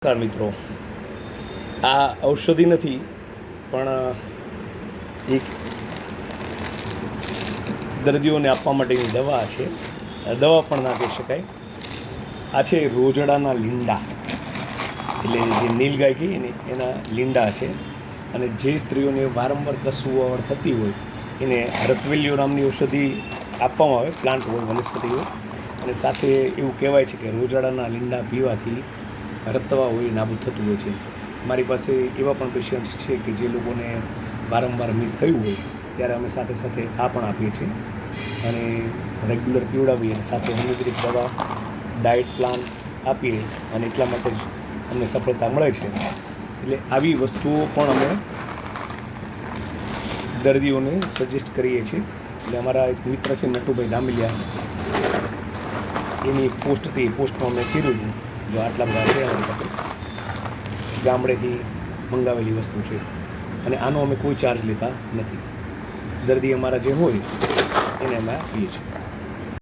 નમસ્કાર મિત્રો, આ ઔષધિ નથી પણ એક દર્દીઓને આપવા માટેની દવા છે. દવા પણ ના કહી શકાય. આ છે રોજડાના લીંડા, એટલે જે નીલગાય કહીએ ને એના લીંડા છે. અને જે સ્ત્રીઓને વારંવાર કસુવાવડ થતી હોય એને રતવેલીઓ નામની ઔષધિ આપવામાં આવે, પ્લાન્ટ હોય, વનસ્પતિ હોય. અને સાથે એવું કહેવાય છે કે રોજડાના લીંડા પીવાથી રતવા હોય નાબૂદ થતું હોય છે. મારી પાસે એવા પણ પેશન્ટ્સ છે કે જે લોકોને વારંવાર મિસ થયું હોય ત્યારે અમે સાથે સાથે આ પણ આપીએ છીએ અને રેગ્યુલર પીવડાવીએ અને સાથે હોમિયોપેથિક દવા, ડાયટ પ્લાન આપીએ અને એટલા માટે જ અમને સફળતા મળે છે. એટલે આવી વસ્તુઓ પણ અમે દર્દીઓને સજેસ્ટ કરીએ છીએ. એટલે અમારા એક મિત્ર છે નટુભાઈ ધામિલિયા, એની એક પોસ્ટ હતી, એ પોસ્ટમાં મેં કીધું હતું જો આટલા બધા છે અમારી પાસે, ગામડેથી મંગાવેલી વસ્તુ છે અને આનો અમે કોઈ ચાર્જ લેતા નથી. દર્દી અમારા જે હોય એને અમે આપીએ છીએ.